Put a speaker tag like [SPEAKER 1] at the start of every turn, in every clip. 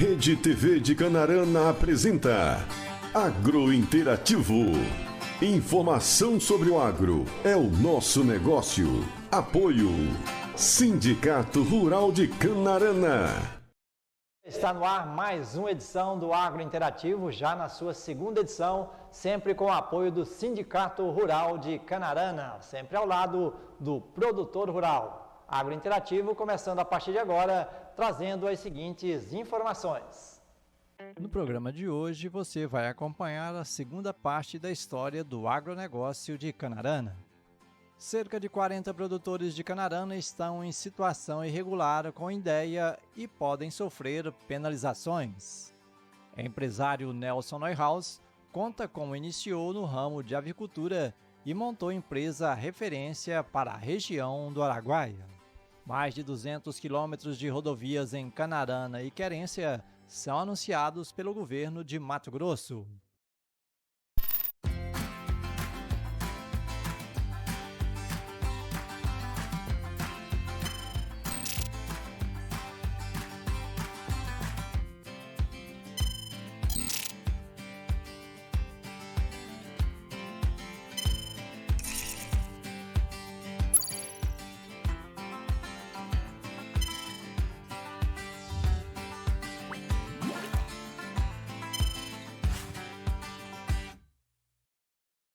[SPEAKER 1] Rede TV de Canarana apresenta Agrointerativo. Informação sobre o agro é o nosso negócio. Apoio Sindicato Rural de Canarana.
[SPEAKER 2] Está no ar mais uma edição do Agrointerativo, já na sua segunda edição, sempre com o apoio do Sindicato Rural de Canarana, sempre ao lado do produtor rural. Agrointerativo começando a partir de agora, trazendo as seguintes informações.
[SPEAKER 3] No programa de hoje, você vai acompanhar a segunda parte da história do agronegócio de Canarana. Cerca de 40 produtores de Canarana estão em situação irregular com INDEA e podem sofrer penalizações. O empresário Nelson Neuhaus conta como iniciou no ramo de avicultura e montou empresa referência para a região do Araguaia. Mais de 200 quilômetros de rodovias em Canarana e Querência são anunciados pelo governo de Mato Grosso.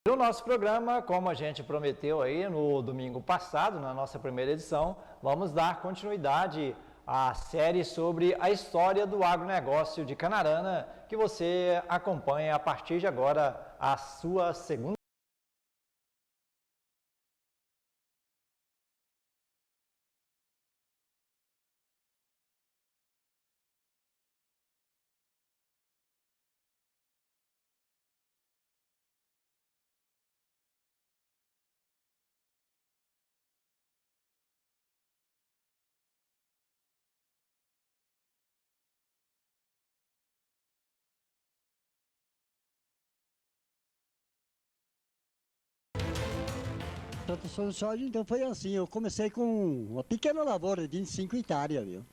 [SPEAKER 2] No nosso programa, como a gente prometeu aí no domingo passado, na nossa primeira edição, vamos dar continuidade à série sobre a história do agronegócio de Canarana, que você acompanha a partir de agora a sua segunda.
[SPEAKER 4] Plantação de soja, então, foi assim, eu comecei com uma pequena lavoura de 25 hectares, viu?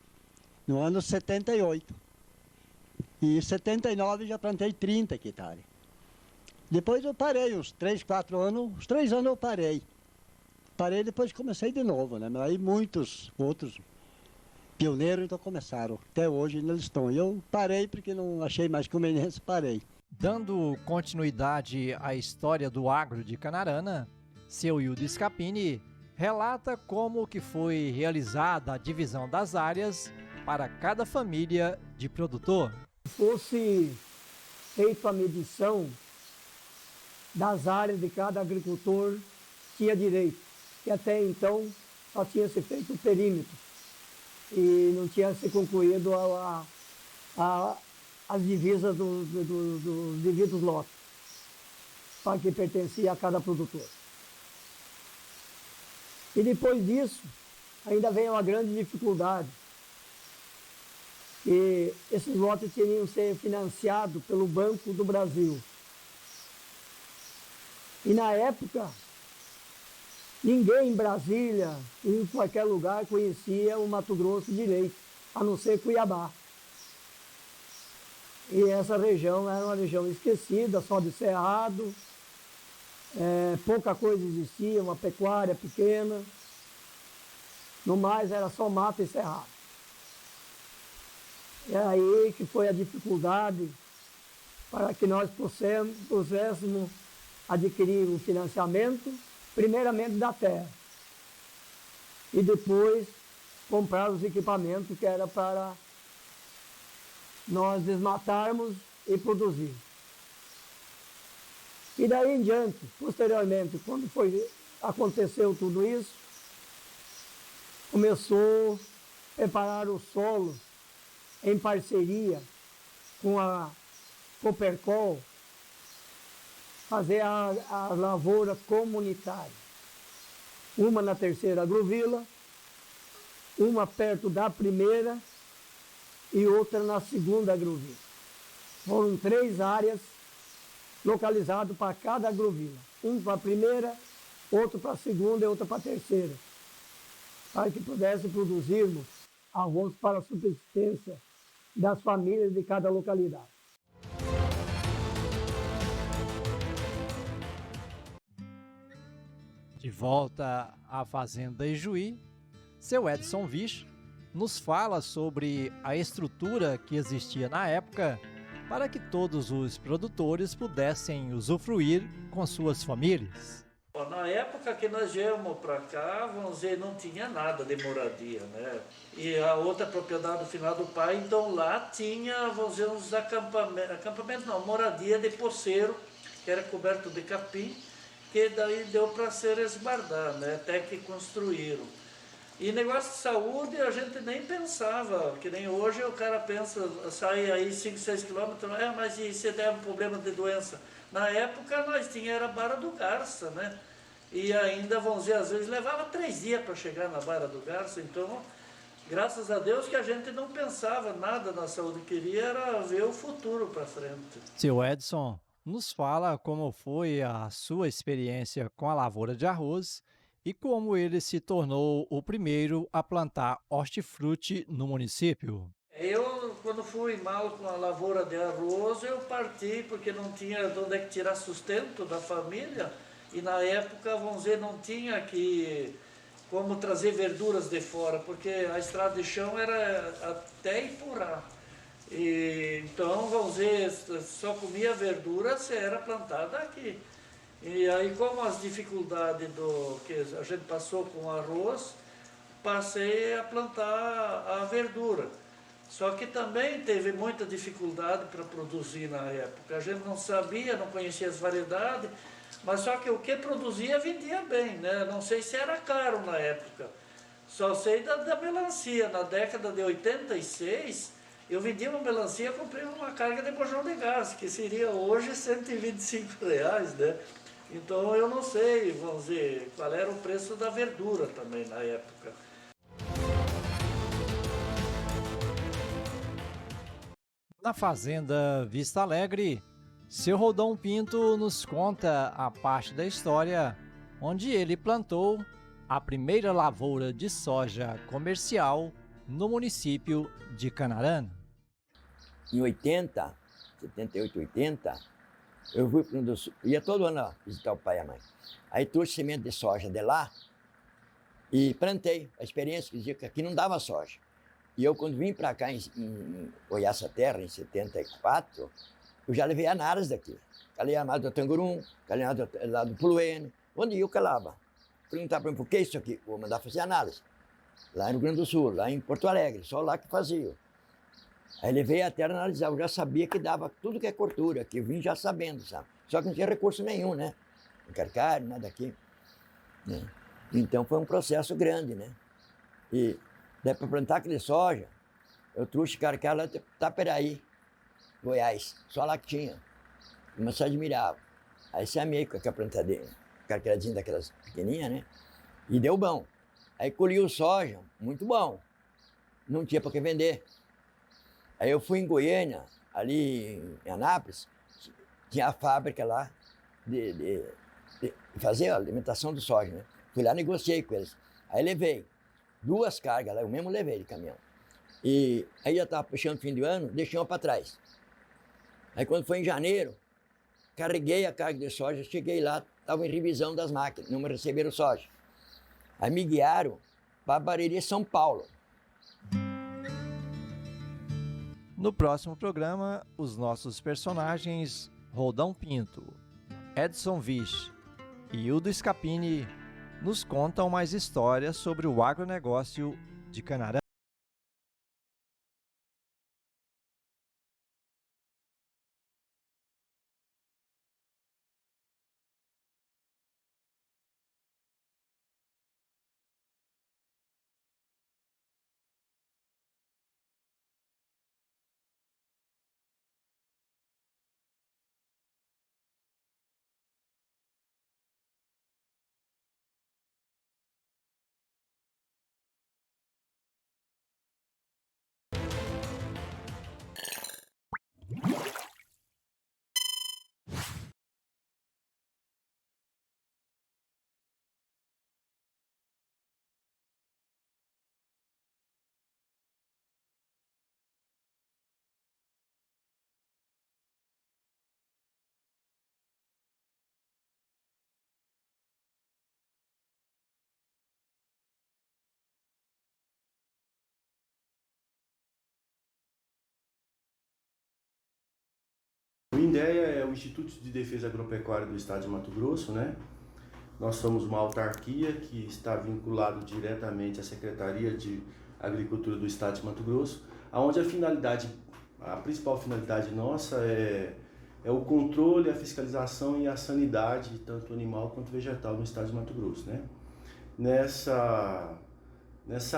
[SPEAKER 4] No ano 78. E em 79 já plantei 30 hectares. Depois eu parei, uns 3, 4 anos, uns 3 anos eu parei. Parei, depois comecei de novo, né? Mas aí muitos outros pioneiros então começaram. Até hoje ainda eles estão. E eu parei porque não achei mais conveniência, parei.
[SPEAKER 3] Dando continuidade à história do agro de Canarana, seu Hildo Scapini relata como que foi realizada a divisão das áreas para cada família de produtor.
[SPEAKER 5] Fosse feita a medição das áreas de cada agricultor, tinha direito, que até então só tinha se feito o perímetro e não tinha se concluído as divisas dos devidos lotes, para que pertencia a cada produtor. E depois disso, ainda vem uma grande dificuldade, que esses lotes teriam que ser financiados pelo Banco do Brasil. E na época, ninguém em Brasília, em qualquer lugar, conhecia o Mato Grosso direito, a não ser Cuiabá. E essa região era uma região esquecida, só de cerrado. Pouca coisa existia, uma pecuária pequena, no mais era só mato e cerrado. É aí que foi a dificuldade para que nós pudéssemos adquirir o financiamento, primeiramente da terra, e depois comprar os equipamentos que era para nós desmatarmos e produzir. E daí em diante, posteriormente, quando aconteceu tudo isso, começou a preparar o solo em parceria com a Coopercol, fazer a lavoura comunitária. Uma na terceira agrovila, uma perto da primeira e outra na segunda agrovila. Foram 3 áreas localizado para cada agrovila. Um para a primeira, outro para a segunda e outro para a terceira. Para que pudesse produzirmos arroz para a subsistência das famílias de cada localidade.
[SPEAKER 3] De volta à Fazenda Ijuí, seu Edson Vich nos fala sobre a estrutura que existia na época para que todos os produtores pudessem usufruir com suas famílias.
[SPEAKER 6] Na época que nós viemos para cá, vamos dizer, não tinha nada de moradia, né? E a outra propriedade do final do pai, então lá tinha, vamos dizer, uns acampamentos não, moradia de poceiro, que era coberto de capim, que daí deu para se resguardar, né? Até que construíram. E negócio de saúde a gente nem pensava, que nem hoje o cara pensa, sai aí 5, 6 quilômetros, mas e se der um problema de doença? Na época nós tínhamos era Barra do Garça, né? E ainda, vamos dizer, às vezes levava 3 dias para chegar na Barra do Garça, então, graças a Deus que a gente não pensava nada na saúde, queria era ver o futuro para frente.
[SPEAKER 3] Seu Edson nos fala como foi a sua experiência com a lavoura de arroz e como ele se tornou o primeiro a plantar hortifruti no município.
[SPEAKER 6] Eu, quando fui mal com a lavoura de arroz, eu parti porque não tinha de onde é que tirar sustento da família. E na época, vamos dizer, não tinha como trazer verduras de fora, porque a estrada de chão era até Ipurá. E, então, vamos dizer, só comia verdura se era plantada aqui. E aí, como as dificuldades que a gente passou com o arroz, passei a plantar a verdura. Só que também teve muita dificuldade para produzir na época. A gente não sabia, não conhecia as variedades, mas só que o que produzia vendia bem, né? Não sei se era caro na época. Só sei da melancia. Na década de 86, eu vendia uma melancia, comprei uma carga de bojão de gás, que seria hoje R$ 125, né? Então eu não sei, vamos dizer, qual era o preço da verdura também na época.
[SPEAKER 3] Na Fazenda Vista Alegre, seu Rodão Pinto nos conta a parte da história onde ele plantou a primeira lavoura de soja comercial no município de Canarana.
[SPEAKER 7] Em 80, 78, 80, eu fui para o do Sul, ia todo ano lá visitar o pai e a mãe. Aí trouxe semente de soja de lá e plantei. A experiência que dizia que aqui não dava soja. E eu, quando vim para cá em Oiaça Terra, em 74, eu já levei anaras daqui. Calei a do Tangurum, calei lá do Puluene, onde eu calava. Perguntava para mim, por que isso aqui? Vou mandar fazer análise. Lá no Rio Grande do Sul, lá em Porto Alegre, só lá que fazia. Aí levei a terra analisar, eu já sabia que dava tudo que é cultura, que eu vim já sabendo, sabe? Só que não tinha recurso nenhum, né? Não carcário, nada aqui. Né? Então foi um processo grande, né? E daí para plantar aquele soja, eu trouxe carcário lá de Taperaí, Goiás, só lá que tinha. Mas só admirava. Aí se amei com aquela plantadeira, carqueiradinha daquelas pequenininhas, né? E deu bom. Aí colhi o soja, muito bom. Não tinha para que vender. Aí eu fui em Goiânia, ali em Anápolis, tinha a fábrica lá de fazer a alimentação do soja, né? Fui lá, negociei com eles. Aí levei 2 cargas lá, eu mesmo levei de caminhão. E aí já estava puxando o fim do ano, deixei uma para trás. Aí quando foi em janeiro, carreguei a carga de soja, cheguei lá, estava em revisão das máquinas, não me receberam soja. Aí me guiaram para Bariri, São Paulo.
[SPEAKER 3] No próximo programa, os nossos personagens Rodão Pinto, Edson Vich e Hildo Scapini nos contam mais histórias sobre o agronegócio de Canarana.
[SPEAKER 8] INDEA é o Instituto de Defesa Agropecuária do Estado de Mato Grosso, né? Nós somos uma autarquia que está vinculado diretamente à Secretaria de Agricultura do Estado de Mato Grosso, onde a principal finalidade nossa é o controle, a fiscalização e a sanidade, tanto animal quanto vegetal, no Estado de Mato Grosso, né? Nessa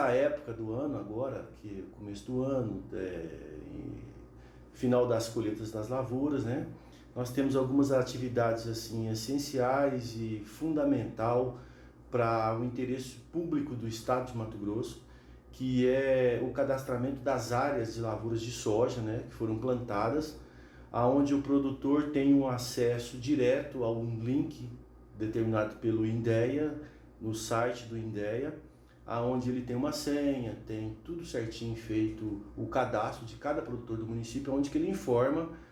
[SPEAKER 8] época do ano agora, que é o começo do ano, final das colheitas das lavouras, né? Nós temos algumas atividades assim essenciais e fundamental para o interesse público do Estado de Mato Grosso, que é o cadastramento das áreas de lavouras de soja, né, que foram plantadas, aonde o produtor tem um acesso direto a um link determinado pelo INDEA, no site do INDEA, aonde ele tem uma senha, tem tudo certinho feito, o cadastro de cada produtor do município, onde que ele informa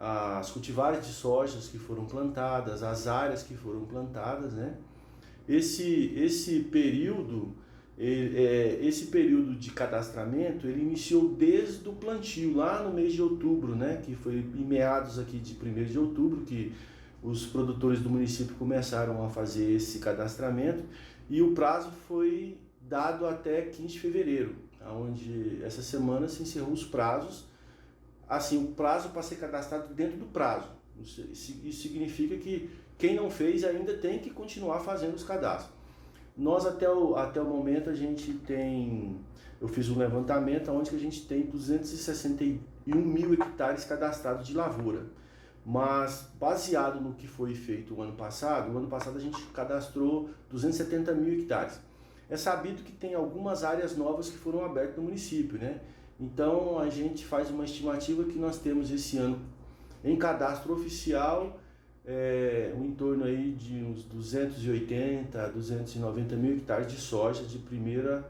[SPEAKER 8] as cultivares de sojas que foram plantadas, as áreas que foram plantadas, né? Esse período de cadastramento, ele iniciou desde o plantio, lá no mês de outubro, né? Que foi em meados aqui de 1º de outubro, que os produtores do município começaram a fazer esse cadastramento, e o prazo foi dado até 15 de fevereiro, onde essa semana se encerrou os prazos. Assim, o prazo para ser cadastrado dentro do prazo. Isso significa que quem não fez ainda tem que continuar fazendo os cadastros. Nós até o momento eu fiz um levantamento onde que a gente tem 261 mil hectares cadastrados de lavoura. Mas baseado no que foi feito o ano passado a gente cadastrou 270 mil hectares. É sabido que tem algumas áreas novas que foram abertas no município, né? Então a gente faz uma estimativa que nós temos esse ano em cadastro oficial em torno aí de uns 280 a 290 mil hectares de soja de primeira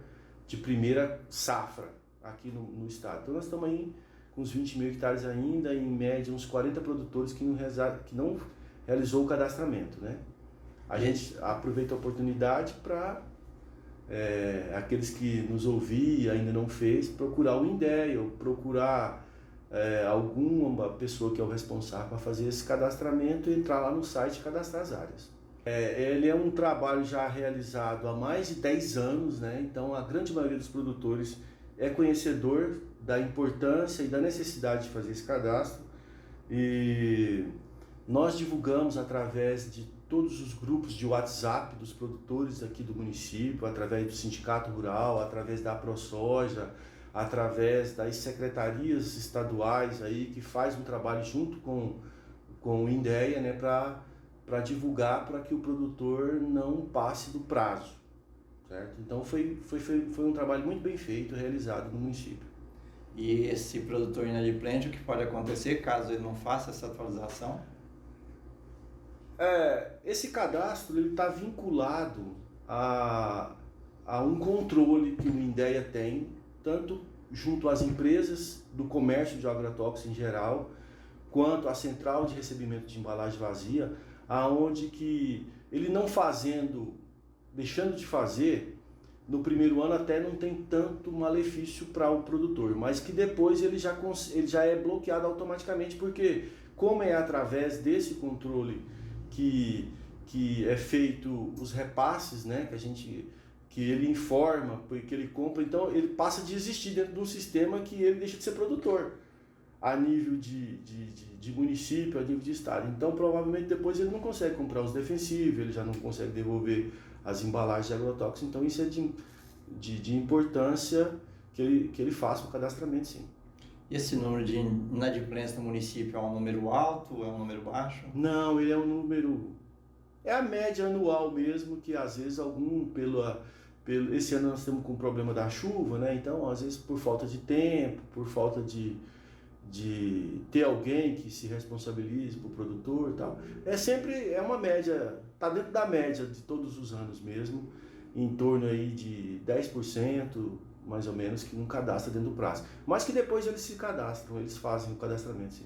[SPEAKER 8] safra aqui no estado. Então nós estamos aí com uns 20 mil hectares ainda, em média uns 40 produtores que não realizou o cadastramento, né? A gente aproveita a oportunidade para aqueles que nos ouviram e ainda não fez, procurar o INDEA ou procurar alguma pessoa que é o responsável para fazer esse cadastramento e entrar lá no site e cadastrar as áreas. Ele é um trabalho já realizado há mais de 10 anos, né? Então a grande maioria dos produtores é conhecedor da importância e da necessidade de fazer esse cadastro, e nós divulgamos através de todos os grupos de WhatsApp dos produtores aqui do município, através do Sindicato Rural, através da ProSoja, através das secretarias estaduais aí, que faz um trabalho junto com o INDEA, né, para divulgar, para que o produtor não passe do prazo, certo? Então foi um trabalho muito bem feito, realizado no município.
[SPEAKER 3] E esse produtor inadimplente, o que pode acontecer caso ele não faça essa atualização?
[SPEAKER 8] Esse cadastro está vinculado a um controle que o INDEA tem, tanto junto às empresas do comércio de agrotóxicos em geral, quanto à central de recebimento de embalagem vazia, aonde que ele não fazendo, deixando de fazer, no primeiro ano até não tem tanto malefício para o produtor, mas que depois ele já é bloqueado automaticamente, porque como é através desse controle que é feito os repasses, né, que ele informa, porque ele compra, então ele passa de existir dentro de um sistema que ele deixa de ser produtor a nível de município, a nível de estado. Então provavelmente depois ele não consegue comprar os defensivos, ele já não consegue devolver as embalagens de agrotóxicos, então isso é de importância que ele faça o cadastramento, sim.
[SPEAKER 3] E esse número de inadimplência no município é um número alto, é um número baixo?
[SPEAKER 8] Não, ele é um número... É a média anual mesmo, que às vezes esse ano nós estamos com o problema da chuva, né? Então às vezes por falta de tempo, por falta de ter alguém que se responsabilize para o produtor e tal. É uma média, está dentro da média de todos os anos mesmo, em torno aí de 10%, mais ou menos, que não cadastra dentro do prazo. Mas que depois eles se cadastram, eles fazem o cadastramento, sim.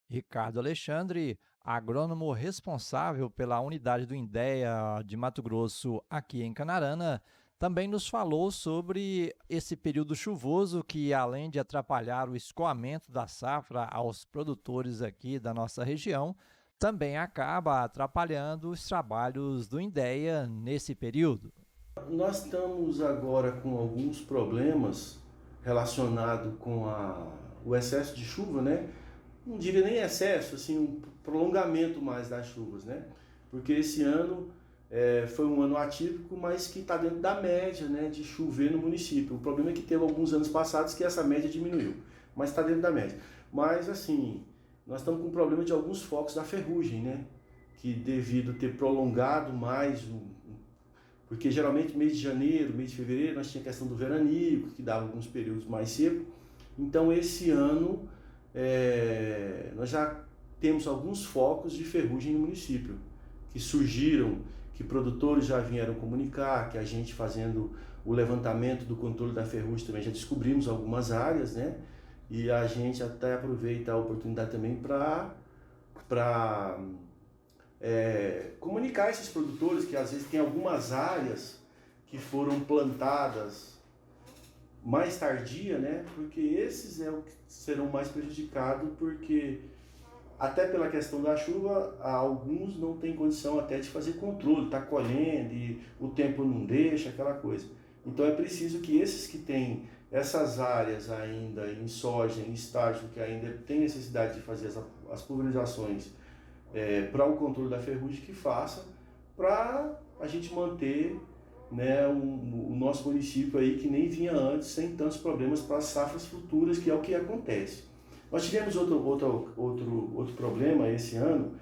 [SPEAKER 3] Ricardo Alexandre, agrônomo responsável pela unidade do INDEA de Mato Grosso aqui em Canarana, Também nos falou sobre esse período chuvoso que, além de atrapalhar o escoamento da safra aos produtores aqui da nossa região, também acaba atrapalhando os trabalhos do INDEA nesse período.
[SPEAKER 8] Nós estamos agora com alguns problemas relacionados com o excesso de chuva, né? Não diria nem excesso, assim, um prolongamento mais das chuvas, né? Porque esse ano foi um ano atípico, mas que está dentro da média, né, de chover no município. O problema é que teve alguns anos passados que essa média diminuiu, mas está dentro da média. Mas, assim, nós estamos com o problema de alguns focos da ferrugem, né? Que devido ter prolongado mais, porque geralmente mês de janeiro, mês de fevereiro, nós tínhamos a questão do veranico, que dava alguns períodos mais secos. Então, esse ano, nós já temos alguns focos de ferrugem no município, que surgiram, que produtores já vieram comunicar, que a gente fazendo o levantamento do controle da ferrugem também já descobrimos algumas áreas, né? E a gente até aproveita a oportunidade também para comunicar esses produtores que às vezes tem algumas áreas que foram plantadas mais tardia, né? Porque esses é o que serão mais prejudicados, porque até pela questão da chuva, alguns não têm condição até de fazer controle, está colhendo e o tempo não deixa, aquela coisa. Então é preciso que esses que têm essas áreas ainda em soja, em estágio, que ainda tem necessidade de fazer as pulverizações para o controle da ferrugem, que faça, para a gente manter, né, o nosso município aí que nem vinha antes, sem tantos problemas para as safras futuras, que é o que acontece. Nós tivemos outro problema esse ano,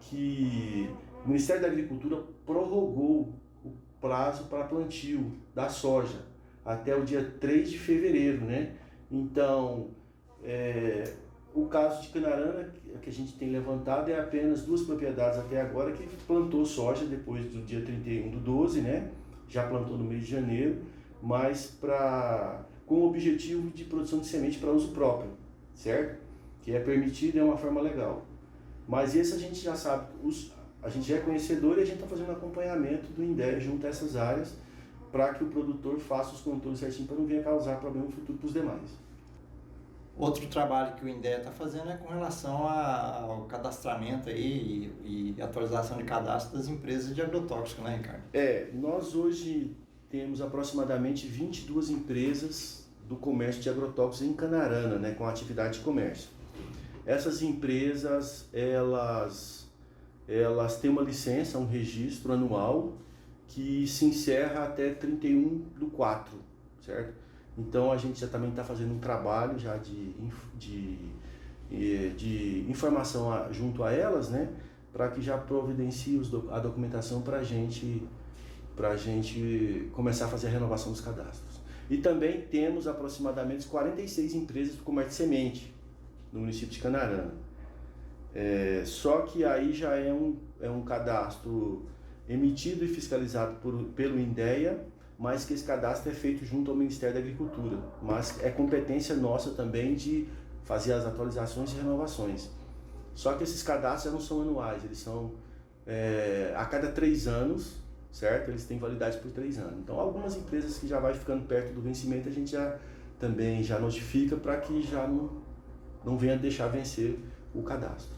[SPEAKER 8] que o Ministério da Agricultura prorrogou o prazo para plantio da soja até o dia 3 de fevereiro, né? Então, o caso de Canarana, que a gente tem levantado, é apenas 2 propriedades até agora que plantou soja depois do dia 31/12, né? Já plantou no mês de janeiro, mas com o objetivo de produção de semente para uso próprio, certo? Que é permitido e é uma forma legal. Mas esse a gente já sabe, a gente já é conhecedor e a gente está fazendo acompanhamento do INDEA junto a essas áreas para que o produtor faça os controles certinho para não vir a causar problema futuro para os demais.
[SPEAKER 3] Outro trabalho que o INDEA está fazendo é com relação ao cadastramento aí e atualização de cadastro das empresas de agrotóxicos, né, Ricardo?
[SPEAKER 8] Nós hoje temos aproximadamente 22 empresas do comércio de agrotóxicos em Canarana, né, com atividade de comércio. Essas empresas, elas têm uma licença, um registro anual que se encerra até 31/4, certo? Então a gente já também está fazendo um trabalho já de informação junto a elas, né, para que já providencie a documentação para a gente começar a fazer a renovação dos cadastros. E também temos aproximadamente 46 empresas do comércio de semente no município de Canarana. Só que aí já é um cadastro emitido e fiscalizado pelo INDEA, mas que esse cadastro é feito junto ao Ministério da Agricultura. Mas é competência nossa também de fazer as atualizações e renovações. Só que esses cadastros já não são anuais, eles são a cada 3 anos, certo? Eles têm validade por 3 anos. Então, algumas empresas que já vai ficando perto do vencimento, a gente também já notifica para que já não venha deixar vencer o cadastro.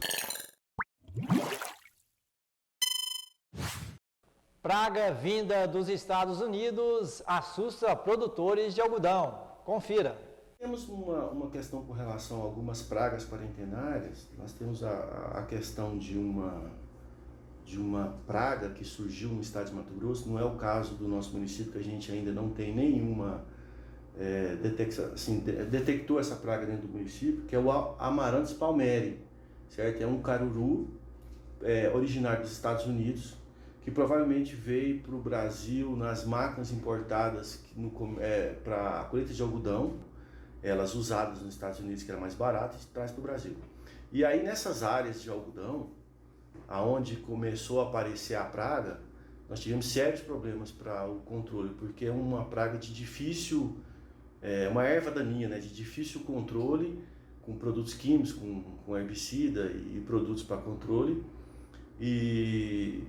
[SPEAKER 2] Praga vinda dos Estados Unidos assusta produtores de algodão. Confira.
[SPEAKER 8] Temos uma questão com relação a algumas pragas quarentenárias. Nós temos a questão de uma praga que surgiu no estado de Mato Grosso. Não é o caso do nosso município, que a gente ainda não tem nenhuma detectou essa praga dentro do município, que é o Amaranthus palmeri, certo? É um caruru originário dos Estados Unidos, que provavelmente veio para o Brasil nas máquinas importadas para a colheita de algodão, elas usadas nos Estados Unidos, que era mais barato, e traz para o Brasil. E aí nessas áreas de algodão, aonde começou a aparecer a praga, nós tivemos sérios problemas para o controle, porque é uma praga de difícil, uma erva daninha, né, de difícil controle, com produtos químicos, com herbicida e produtos para controle. E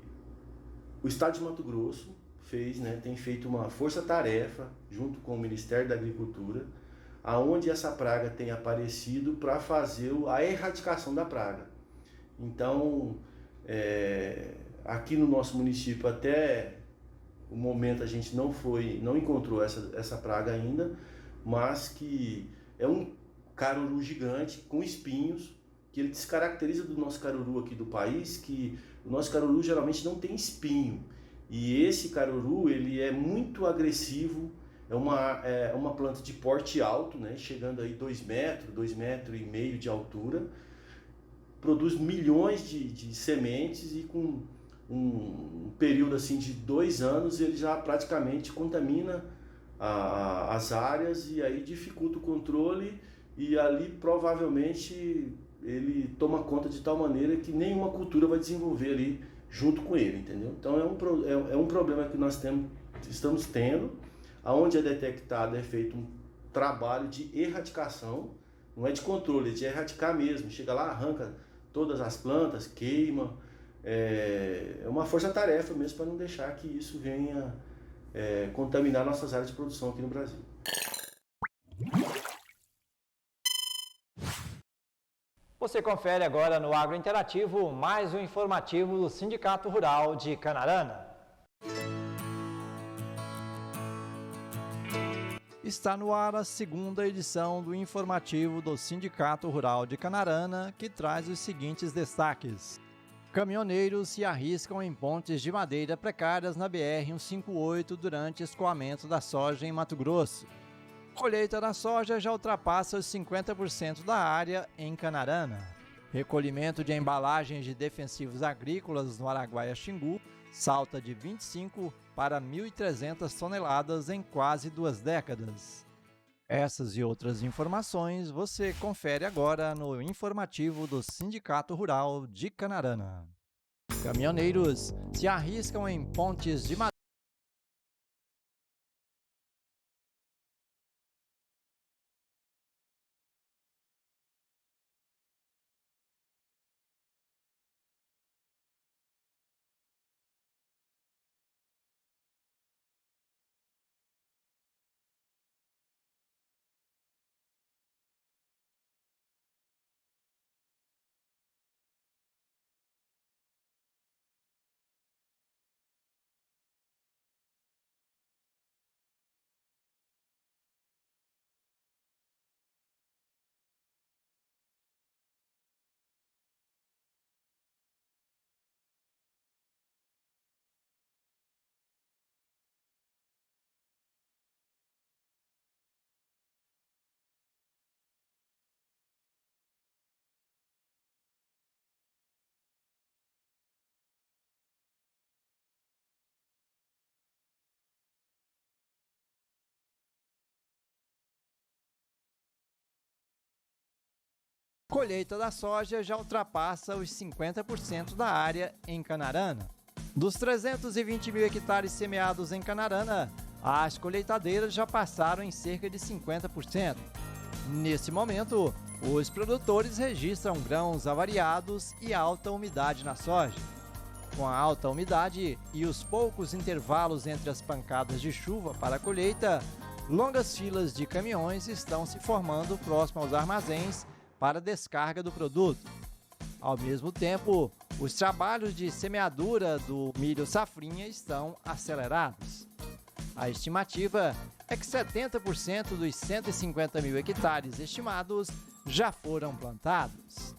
[SPEAKER 8] o estado de Mato Grosso tem feito uma força-tarefa junto com o Ministério da Agricultura, aonde essa praga tem aparecido para fazer a erradicação da praga. Então, aqui no nosso município, até o momento a gente não encontrou essa praga ainda, mas que é um caruru gigante com espinhos, que ele descaracteriza do nosso caruru aqui do país, que o nosso caruru geralmente não tem espinho. E esse caruru, ele é muito agressivo, é uma planta de porte alto, né, chegando aí 2 metros, 2,5 metros de altura, produz milhões de sementes e com um período assim de 2 anos ele já praticamente contamina as áreas e aí dificulta o controle e ali provavelmente ele toma conta de tal maneira que nenhuma cultura vai desenvolver ali junto com ele, entendeu? Então é um problema que nós estamos tendo, aonde é detectado, é feito um trabalho de erradicação, não é de controle, é de erradicar mesmo, chega lá, arranca todas as plantas, queima, é uma força-tarefa mesmo para não deixar que isso venha contaminar nossas áreas de produção aqui no Brasil.
[SPEAKER 2] Você confere agora no Agro Interativo mais um informativo do Sindicato Rural de Canarana.
[SPEAKER 3] Está no ar a segunda edição do informativo do Sindicato Rural de Canarana, que traz os seguintes destaques. Caminhoneiros se arriscam em pontes de madeira precárias na BR-158 durante escoamento da soja em Mato Grosso. Colheita da soja já ultrapassa os 50% da área em Canarana. Recolhimento de embalagens de defensivos agrícolas no Araguaia-Xingu salta de 25 para 1.300 toneladas em quase 2 décadas. Essas e outras informações você confere agora no informativo do Sindicato Rural de Canarana. Caminhoneiros se arriscam em pontes de madeira. Colheita da soja já ultrapassa os 50% da área em Canarana. Dos 320 mil hectares semeados em Canarana, as colheitadeiras já passaram em cerca de 50%. Nesse momento, os produtores registram grãos avariados e alta umidade na soja. Com a alta umidade e os poucos intervalos entre as pancadas de chuva para a colheita, longas filas de caminhões estão se formando próximo aos armazéns para a descarga do produto. Ao mesmo tempo, os trabalhos de semeadura do milho safrinha estão acelerados. A estimativa é que 70% dos 150 mil hectares estimados já foram plantados.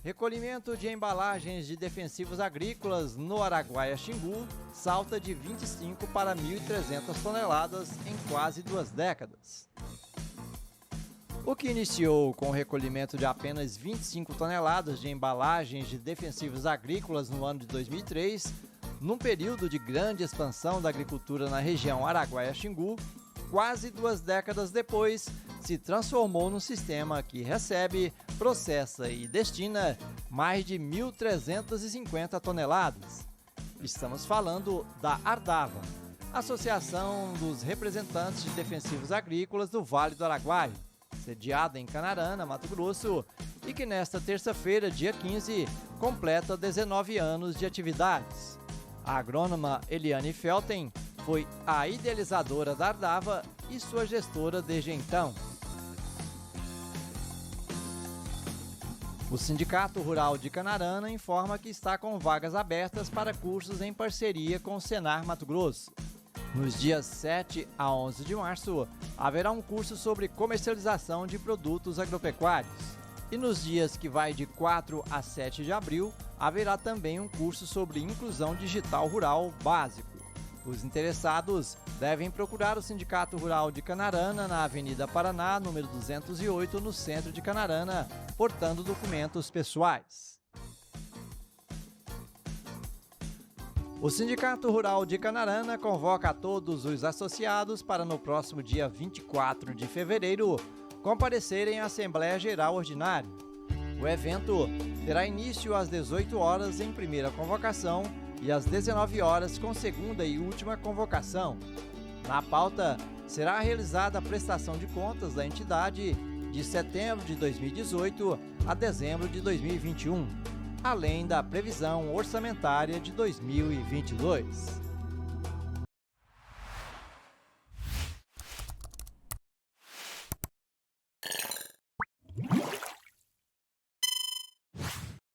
[SPEAKER 3] Recolhimento de embalagens de defensivos agrícolas no Araguaia-Xingu salta de 25 para 1.300 toneladas em quase 2 décadas. O que iniciou com o recolhimento de apenas 25 toneladas de embalagens de defensivos agrícolas no ano de 2003, num período de grande expansão da agricultura na região Araguaia-Xingu, quase 2 décadas depois, se transformou num sistema que recebe, processa e destina mais de 1.350 toneladas. Estamos falando da Ardava, Associação dos Representantes de Defensivos Agrícolas do Vale do Araguaia. sediada em Canarana, Mato Grosso, e que nesta terça-feira, dia 15, completa 19 anos de atividades. A agrônoma Eliane Felten foi a idealizadora da Ardava e sua gestora desde então. O Sindicato Rural de Canarana informa que está com vagas abertas para cursos em parceria com o Senar Mato Grosso. Nos dias 7 a 11 de março, haverá um curso sobre comercialização de produtos agropecuários. E nos dias que vai de 4 a 7 de abril, haverá também um curso sobre inclusão digital rural básico. Os interessados devem procurar o Sindicato Rural de Canarana na Avenida Paraná, número 208, no centro de Canarana, portando documentos pessoais. O Sindicato Rural de Canarana convoca a todos os associados para no próximo dia 24 de fevereiro comparecerem à Assembleia Geral Ordinária. O evento terá início às 18 horas em primeira convocação e às 19 horas com segunda e última convocação. Na pauta, será realizada a prestação de contas da entidade de setembro de 2018 a dezembro de 2021, além da previsão orçamentária de 2022.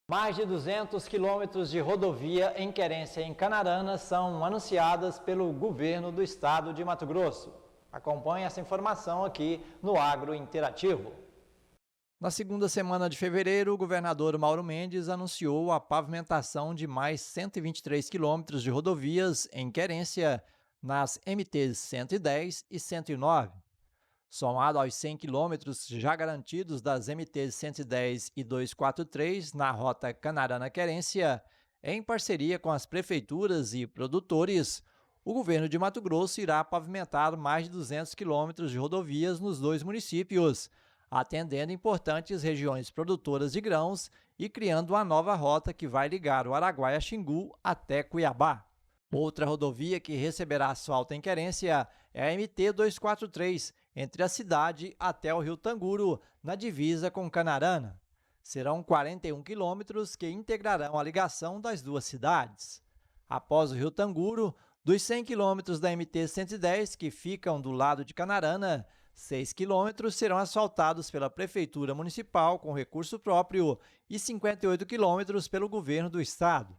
[SPEAKER 2] Mais de 200 quilômetros de rodovia em querência em Canarana são anunciadas pelo governo do estado de Mato Grosso. Acompanhe essa informação aqui no Agro Interativo.
[SPEAKER 3] Na segunda semana de fevereiro, o governador Mauro Mendes anunciou a pavimentação de mais 123 quilômetros de rodovias em querência nas MTs 110 e 109. Somado aos 100 quilômetros já garantidos das MTs 110 e 243 na rota Canarana-Querência, em parceria com as prefeituras e produtores, o governo de Mato Grosso irá pavimentar mais de 200 quilômetros de rodovias nos dois municípios, atendendo importantes regiões produtoras de grãos e criando uma nova rota que vai ligar o Araguaia-Xingu até Cuiabá. Outra rodovia que receberá asfalto em querência é a MT-243, entre a cidade até o Rio Tanguro, na divisa com Canarana. Serão 41 quilômetros que integrarão a ligação das duas cidades. Após o Rio Tanguro, dos 100 quilômetros da MT-110 que ficam do lado de Canarana, 6 quilômetros serão asfaltados pela Prefeitura Municipal com recurso próprio e 58 quilômetros pelo governo do estado.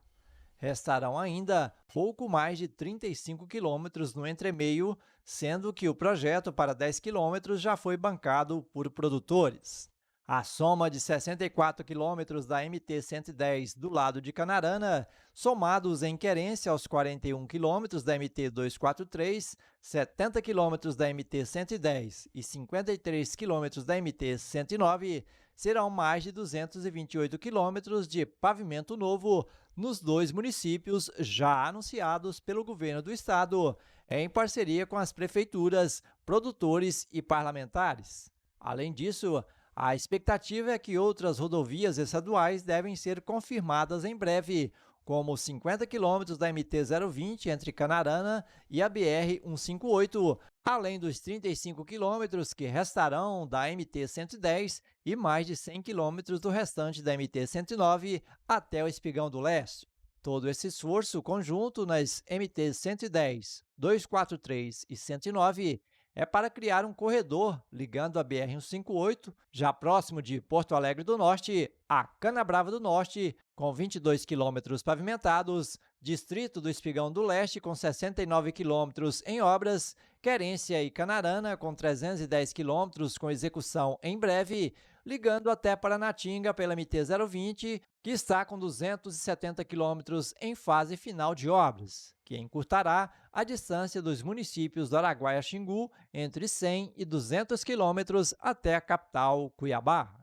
[SPEAKER 3] Restarão ainda pouco mais de 35 quilômetros no entremeio, sendo que o projeto para 10 quilômetros já foi bancado por produtores. A soma de 64 quilômetros da MT-110 do lado de Canarana, somados em querência aos 41 quilômetros da MT-243, 70 quilômetros da MT-110 e 53 quilômetros da MT-109, serão mais de 228 quilômetros de pavimento novo nos dois municípios já anunciados pelo governo do estado, em parceria com as prefeituras, produtores e parlamentares. Além disso, a expectativa é que outras rodovias estaduais devem ser confirmadas em breve, como os 50 quilômetros da MT-020 entre Canarana e a BR-158, além dos 35 quilômetros que restarão da MT-110 e mais de 100 quilômetros do restante da MT-109 até o Espigão do Leste. Todo esse esforço conjunto nas MT-110, 243 e 109 é para criar um corredor ligando a BR-158, já próximo de Porto Alegre do Norte, a Canabrava do Norte, com 22 quilômetros pavimentados, Distrito do Espigão do Leste, com 69 quilômetros em obras, Querência e Canarana, com 310 quilômetros com execução em breve, ligando até Paranatinga pela MT-020, que está com 270 quilômetros em fase final de obras, que encurtará a distância dos municípios do Araguaia-Xingu entre 100 e 200 quilômetros até a capital, Cuiabá.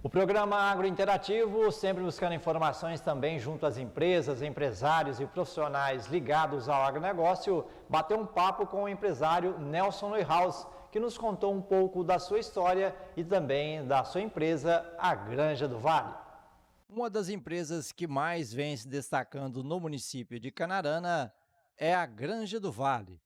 [SPEAKER 2] O programa Agro Interativo, sempre buscando informações também junto às empresas, empresários e profissionais ligados ao agronegócio, bateu um papo com o empresário Nelson Neuhaus, que nos contou um pouco da sua história e também da sua empresa, a Granja do Vale.
[SPEAKER 3] Uma das empresas que mais vem se destacando no município de Canarana é a Granja do Vale.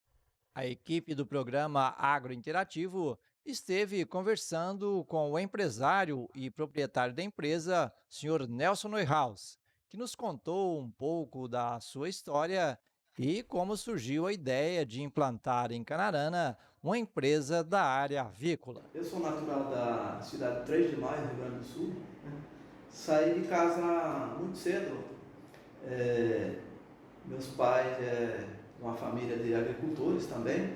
[SPEAKER 3] A equipe do programa Agro Interativo esteve conversando com o empresário e proprietário da empresa, Sr. Nelson Neuhaus, que nos contou um pouco da sua história e como surgiu a ideia de implantar em Canarana uma empresa da área avícola.
[SPEAKER 9] Eu sou natural da cidade de 3 de Maio, Rio Grande do Sul. Né? Saí de casa muito cedo. Meus pais uma família de agricultores também.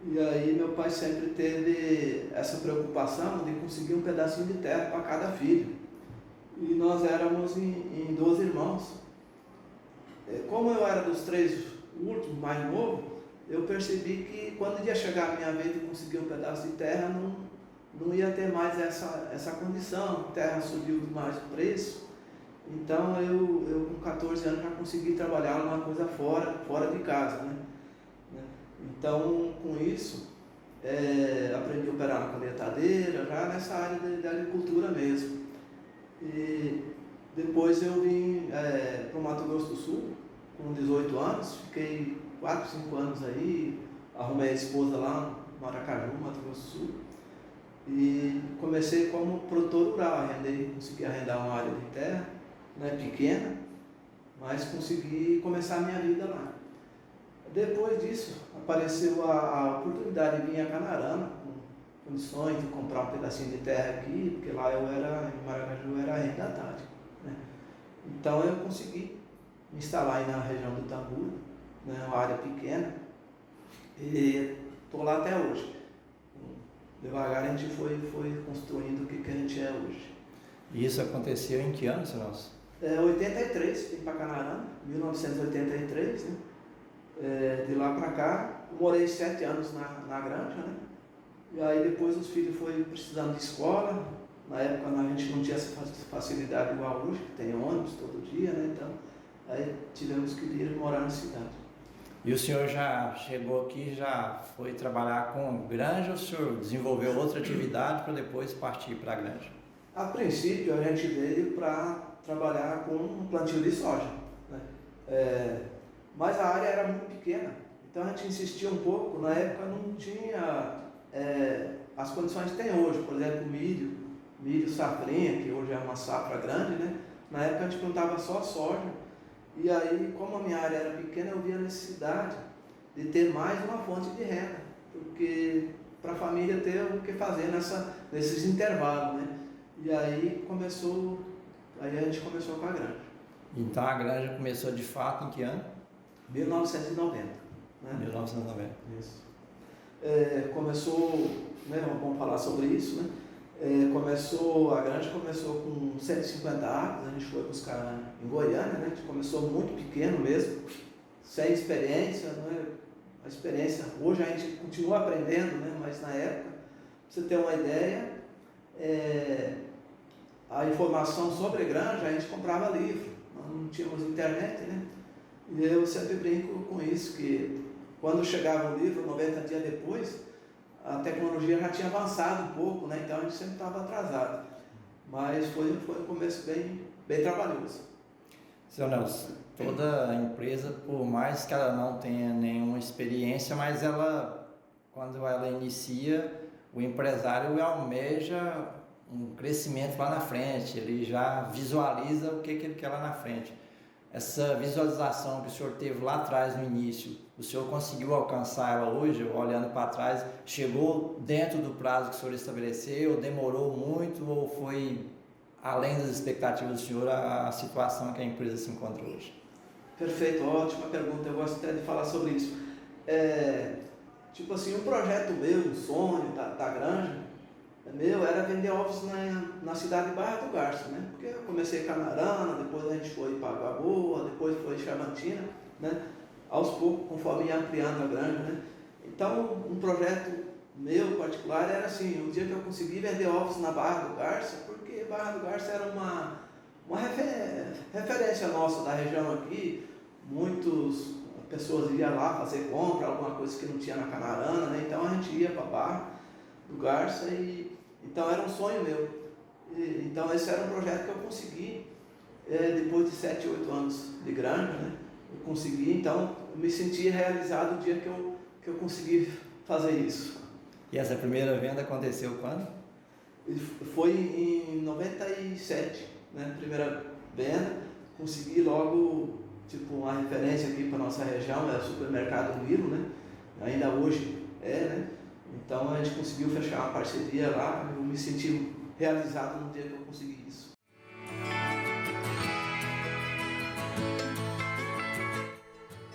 [SPEAKER 9] E aí meu pai sempre teve essa preocupação de conseguir um pedacinho de terra para cada filho. E nós éramos em 12 irmãos. Como eu era dos 3 últimos, mais novo, eu percebi que quando ia chegar a minha vez de conseguir um pedaço de terra, não ia ter mais essa condição. A terra subiu demais o preço. Então eu com 14 anos já consegui trabalhar uma coisa fora de casa, né? Então com isso aprendi a operar na colheitadeira, já nessa área da agricultura mesmo. E depois eu vim para o Mato Grosso do Sul com 18 anos, fiquei 4, 5 anos aí, arrumei a esposa lá no Maracaju, Mato Grosso do Sul. E comecei como produtor rural, consegui arrendar uma área de terra, né, pequena, mas consegui começar a minha vida lá. Depois disso, apareceu a oportunidade de vir a Canarana, com condições de comprar um pedacinho de terra aqui, porque lá em Maracaju, eu era arrendatário. Né? Então eu consegui me instalar aí na região do Tambura, né, uma área pequena, e estou lá até hoje. Devagar a gente foi construindo o que a gente é hoje.
[SPEAKER 3] E isso aconteceu em que ano, Sr. Nelson?
[SPEAKER 9] 83, vim para Canarana, 1983, né? De lá para cá, morei 7 anos na granja, né? E aí depois os filhos foram precisando de escola. Na época a gente não tinha essa facilidade igual hoje, que tem ônibus todo dia, né? Então, aí tivemos que ir morar na cidade.
[SPEAKER 3] E o senhor já chegou aqui, já foi trabalhar com granja, ou o senhor desenvolveu outra atividade para depois partir para a granja?
[SPEAKER 9] A princípio a gente veio para trabalhar com um plantio de soja, né? Mas a área era muito pequena, então a gente insistia um pouco. Na época não tinha as condições que tem hoje, por exemplo, milho safrinha, que hoje é uma safra grande, né? Na época a gente plantava só soja, e aí como a minha área era pequena, eu via a necessidade de ter mais uma fonte de renda, porque para a família ter o que fazer nesses intervalos, né? E aí a gente começou com a granja.
[SPEAKER 3] Então a granja começou de fato em que ano?
[SPEAKER 9] 1990. Né?
[SPEAKER 3] 1990.
[SPEAKER 9] Isso. Começou, né, vamos falar sobre isso, né? A granja começou com 150 acres, a gente foi buscar em Goiânia, né? A gente começou muito pequeno mesmo, sem experiência, né? A experiência, hoje a gente continua aprendendo, né? Mas na época, pra você ter uma ideia, a informação sobre granja a gente comprava livro, nós não tínhamos internet, né? E eu sempre brinco com isso, que quando chegava o livro, 90 dias depois, a tecnologia já tinha avançado um pouco, né? Então a gente sempre estava atrasado. Mas foi um começo bem trabalhoso.
[SPEAKER 3] Seu Nelson, toda empresa, por mais que ela não tenha nenhuma experiência, mas quando ela inicia, o empresário almeja um crescimento lá na frente, ele já visualiza o que ele quer lá na frente. Essa visualização que o senhor teve lá atrás no início, o senhor conseguiu alcançar ela hoje, olhando para trás, chegou dentro do prazo que o senhor estabeleceu, demorou muito ou foi além das expectativas do senhor a situação que a empresa se encontra hoje?
[SPEAKER 9] Perfeito, ótima pergunta, eu gosto até de falar sobre isso. Tipo assim, um projeto meu, um sonho da granja, era vender ovos na cidade de Barra do Garça, né? Porque eu comecei em Canarana, depois a gente foi para Água Boa, depois foi em Chavantina, né? Aos poucos, conforme ia ampliando a granja, né? Então, um projeto meu particular era assim, o dia que eu consegui vender ovos na Barra do Garça, porque Barra do Garça era uma referência nossa da região aqui, muitas pessoas iam lá fazer compra, alguma coisa que não tinha na Canarana, né? Então a gente ia para Barra do Garça então era um sonho meu. Então esse era um projeto que eu consegui depois de 7, 8 anos de granja, né? Eu consegui, então eu me senti realizado o dia que que eu consegui fazer isso.
[SPEAKER 10] E essa primeira venda aconteceu quando?
[SPEAKER 9] Foi em 97, né? Primeira venda, consegui logo, tipo, uma referência aqui para nossa região, é o supermercado Milo, né? Ainda hoje né? Então a gente conseguiu fechar uma parceria lá, eu me senti realizado no dia que eu consegui isso.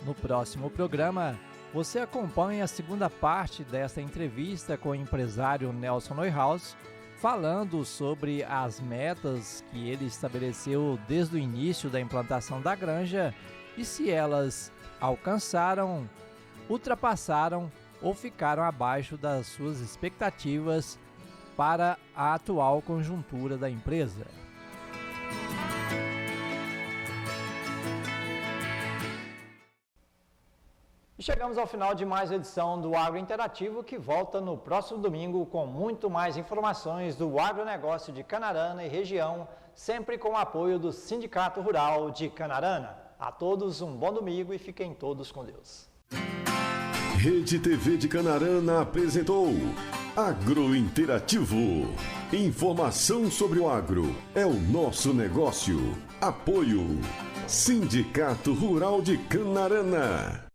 [SPEAKER 3] No próximo programa, você acompanha a segunda parte desta entrevista com o empresário Nelson Neuhaus, falando sobre as metas que ele estabeleceu desde o início da implantação da granja e se elas alcançaram, ultrapassaram ou ficaram abaixo das suas expectativas para a atual conjuntura da empresa.
[SPEAKER 2] E chegamos ao final de mais uma edição do Agro Interativo, que volta no próximo domingo com muito mais informações do agronegócio de Canarana e região, sempre com o apoio do Sindicato Rural de Canarana. A todos um bom domingo e fiquem todos com Deus.
[SPEAKER 1] Rede TV de Canarana apresentou Agro Interativo. Informação sobre o agro é o nosso negócio. Apoio Sindicato Rural de Canarana.